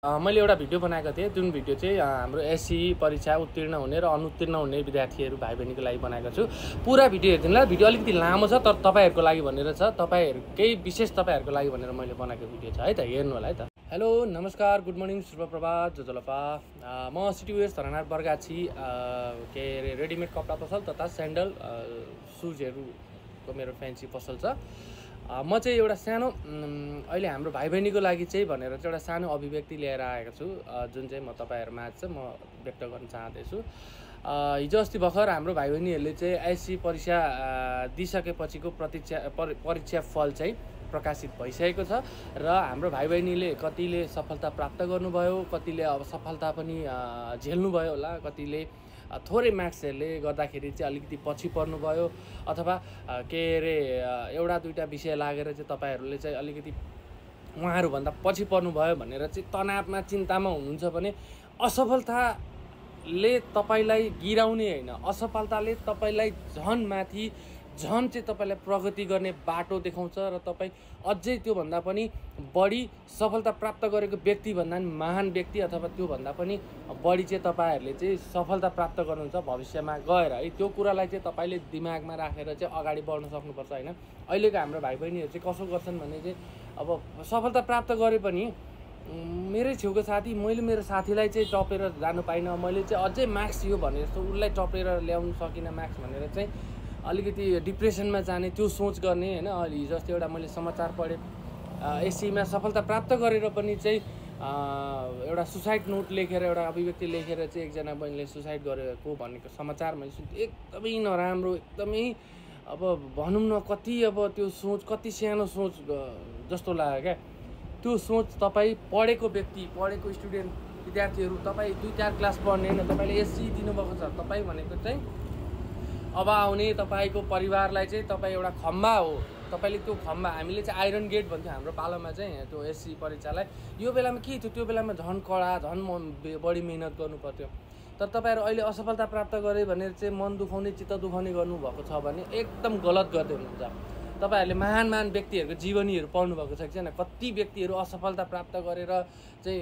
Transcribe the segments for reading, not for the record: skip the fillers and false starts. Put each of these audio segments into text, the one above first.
मैले एउटा भिडियो बनाएको थिएँ जुन भिडियो चाहिँ हाम्रो एससी परीक्षा उत्तीर्ण हुने र अनुत्तीर्ण हुने विद्यार्थीहरू भाइ बहिनीको लागि बनाएको छु। पुरा भिडियो हेर्दिनुला। भिडियो अलिकति लामो छ तर तपाईहरुको लागि भनेर छ, तपाईहरुकै विशेष तपाईहरुको लागि भनेर मैले बनाएको भिडियो छ है त, हेर्नु होला है त। हेलो नमस्कार, गुड मर्निङ, शुभ प्रभात, जजलपा। म सिटीवेस धरनार बर्गाछी के रेडिमेड कपडा पसल तथा स्यान्डल सुजहरुको मेरो फ्यान्सी पसल छ। म चाहिँ एउटा सानो अहिले हाम्रो भाइ बहिनीको लागि चाहिँ भनेर चाहिँ एउटा सानो अभिव्यक्ति लिएर आएको छु, जुन चाहिँ म तपाईहरुमाझ चाहिँ म व्यक्त गर्न चाहदैछु। हिजो अस्ति भर्खर हाम्रो भाइ बहिनीहरूले चाहिँ एससी परीक्षा दिइसकेपछिको परीक्षा फल चाहिँ प्रकाशित भइसकेको छ र हाम्रो भाइ बहिनीले कतिले सफलता प्राप्त गर्नुभयो, कतिले अब सफलता पनि झेल्नुभयो होला, कतिले थोरै मार्क्सहरूले गर्दाखेरि चाहिँ अलिकति पछि पर्नुभयो, अथवा के अरे एउटा दुईटा विषय लागेर चाहिँ तपाईहरुले चाहिँ अलिकति उहाँहरूभन्दा पछि पर्नुभयो भनेर चाहिँ तनावमा चिन्तामा हुनुहुन्छ भने असफलताले तपाईलाई गिराउने हैन, असफलताले तपाईलाई झन् माथि झन् चाहिँ तपाईलाई प्रगति गर्ने बाटो देखाउँछ र तपाई अझै त्यो भन्दा पनि बढी सफलता प्राप्त गरेको व्यक्ति भन्दा पनि महान व्यक्ति अथवा त्यो भन्दा पनि बढी चाहिँ तपाईहरुले चाहिँ सफलता प्राप्त गर्नुहुन्छ भविष्यमा गएर है। त्यो कुरालाई चाहिँ तपाईले दिमागमा राखेर चाहिँ अगाडि बढ्न सक्नुपर्छ हैन। अहिलेको हाम्रो भाइ बहिनीहरु चाहिँ कसो गर्छन् भने चाहिँ अब सफलता प्राप्त गरे पनि मेरै छेउको साथी, मैले मेरो साथीलाई चाहिँ टपेर जानु पाइनँ, मैले चाहिँ अझै मार्क्स यो भने जस्तो उसलाई टपेर ल्याउन सकिनँ मार्क्स भनेर चाहिँ अलिकति डिप्रेसनमा जाने, त्यो सोच गर्ने हैन। अहिले हिजो अस्ति एउटा मैले समाचार पढेँ, एससीमा सफलता प्राप्त गरेर पनि चाहिँ एउटा सुसाइड नोट लेखेर, एउटा अभिव्यक्ति लेखेर चाहिँ एकजना बहिनीले सुसाइड गरेको भनेको समाचार मैले सुने। एकदमै नराम्रो, एकदमै अब भनौँ न कति अब त्यो सोच कति सानो सोच जस्तो लाग्यो क्या। त्यो सोच तपाईँ पढेको व्यक्ति, पढेको स्टुडेन्ट विद्यार्थीहरू, तपाईँ 2-4 क्लास पढ्ने हैन, तपाईँले एससी दिनुभएको छ, तपाईँ भनेको चाहिँ अब आउने तपाईको परिवारलाई चाहिँ तपाईँ एउटा खम्बा हो। तपाईले त्यो खम्बा, हामीले चाहिँ आइरन गेट भन्थ्यो हाम्रो पालोमा चाहिँ त्यो एससी परीक्षालाई। यो बेलामा के थियो, त्यो बेलामा झन् कडा, झन् बढी मेहनत गर्नु पर्थ्यो। तर तपाईहरु अहिले असफलता प्राप्त गरे भनेर चाहिँ मन दुखाउने, चित्त दुखाउने गर्नुभएको छ भने एकदम गलत गर्दै हुनुहुन्छ। तपाईहरुले महान महान व्यक्तिहरुको जीवनीहरु पढ्नु भएको छ कि छैन? कति व्यक्तिहरु असफलता प्राप्त गरेर चाहिँ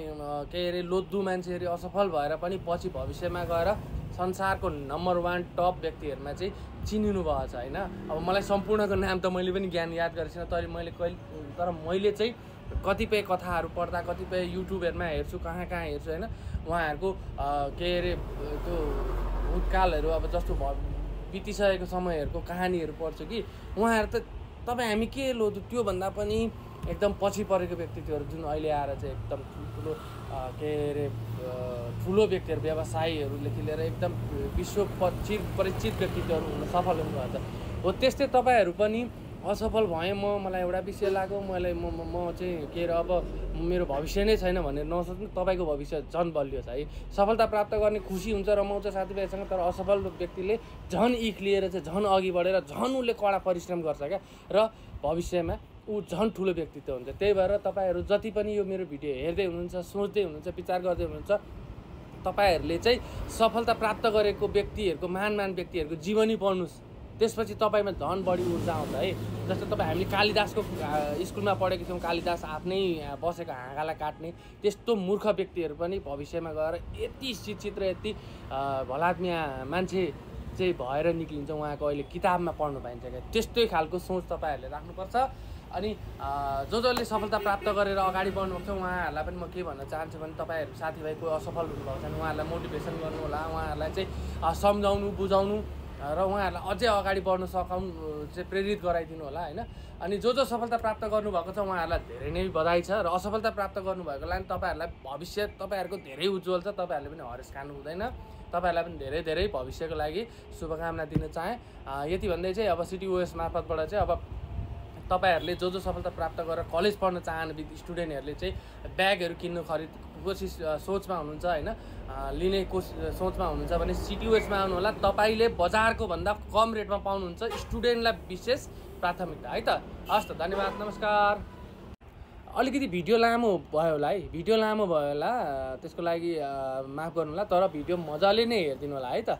के अरे लोद्धु मान्छेहरु असफल भएर पनि पछि भविष्यमा गएर संसारको नम्बर 1 टप व्यक्तिहरुमा चाहिँ चिनिनु भएको छ हैन। अब मलाई सम्पूर्णको नाम त मैले पनि ज्ञान याद गरेको छैन, तर मैले चाहिँ कतिपय कथाहरू पढ्दा, कतिपय युट्युबहरुमा हेर्छु, कहाँ हेर्छु हैन, उहाँहरुको के अरे त्यो भूतकालहरु अब जस्तो बितिसकेको समयहरुको कहानीहरु पढ्छु कि उहाँहरु त तपाईँ हामी के लोधु त्यो भन्दा पनि एकदम पछि परेको व्यक्तित्वहरू जुन अहिले आएर चाहिँ एकदम ठुलो के अरे ठुलो व्यक्तिहरू, व्यवसायीहरूदेखि लिएर एकदम विश्व परिचित व्यक्तित्वहरू हुन सफल हुनुभएको छ। हो त्यस्तै तपाईहरु पनि असफल भएँ, मलाई एउटा विषय लाग्यो, म चाहिँ के अरे अब मेरो भविष्य नै छैन भनेर नसोच्नु, तपाईको भविष्य झन् बलियो छ है। सफलता प्राप्त गर्ने खुसी हुन्छ, रमाउँछ साथीभाइसँग, तर असफल व्यक्तिले झन् इख लिएर चाहिँ झन् अघि बढेर झन् उसले कडा परिश्रम गर्छ क्या, र भविष्यमा ऊ झन् ठुलो व्यक्तित्व हुन्छ। त्यही भएर तपाईहरु जति पनि यो मेरो भिडियो हेर्दै हुनुहुन्छ, सोच्दै हुनुहुन्छ, विचार गर्दै हुनुहुन्छ, तपाईहरुले चाहिँ सफलता प्राप्त गरेको व्यक्तिहरुको, महान महान व्यक्तिहरुको जीवनी पढ्नुस्, त्यसपछि तपाईमा झन् बढी ऊर्जा आउँछ है। जस्तो तपाईँ हामीले कालिदासको स्कुलमा पढेको थियौँ, कालिदास आफ्नै बसेको हाँगालाई काट्ने, त्यस्तो मूर्ख व्यक्तिहरू पनि भविष्यमा गएर यति शिक्षित र यति भलात्मिया मान्छे चाहिँ भएर निक्लिन्छ, उहाँको अहिले किताबमा पढ्नु पाइन्छ क्या। त्यस्तै खालको सोच तपाईहरुले राख्नुपर्छ। अनि जसले सफलता प्राप्त गरेर अगाडि बढ्नुभएको छ उहाँहरूलाई पनि म के भन्न चाहन्छु भने तपाईँहरू साथीभाइ कोही असफल हुनुभएको छ भने उहाँहरूलाई मोटिभेसन गर्नु होला, उहाँहरूलाई चाहिँ सम्झाउनु, बुझाउनु र उहाँहरूलाई अझै अगाडि बढ्न सकाउनु चाहिँ प्रेरित गराइदिनु होला हैन। अनि जो सफलता प्राप्त गर्नुभएको छ उहाँहरूलाई धेरै नै बधाई छ, र असफलता प्राप्त गर्नुभएकोलाई तपाईहरुलाई भविष्य तपाईहरुको धेरै उज्जवल छ। तपाईहरुले पनि हरेस खानु हुँदैन, तपाईहरुलाई पनि धेरै धेरै भविष्यको लागि शुभकामना दिन चाहे। यति भन्दै चाहिँ अब सिटीओएस मार्फतबाट चाहिँ अब तपाईहरुले जो सफलता प्राप्त गरेर कलेज पढ्न चाहने स्टुडेन्टहरुले चाहिँ ब्यागहरु किन्नु कोसिस सोचमा हुनुहुन्छ हैन, लिने सोचमा हुनुहुन्छ भने सिटीओएसमा आउनु होला। तपाईले बजारको भन्दा कम रेटमा पाउनुहुन्छ, स्टुडेन्टलाई विशेष प्राथमिकता है त। हस् त, धन्यवाद, नमस्कार। अलिकति भिडियो लामो भयो होला है, भिडियो लामो भयो होला, त्यसको लागि माफ गर्नु होला, तर भिडियो मजाले नै हेर्दिनु होला है त।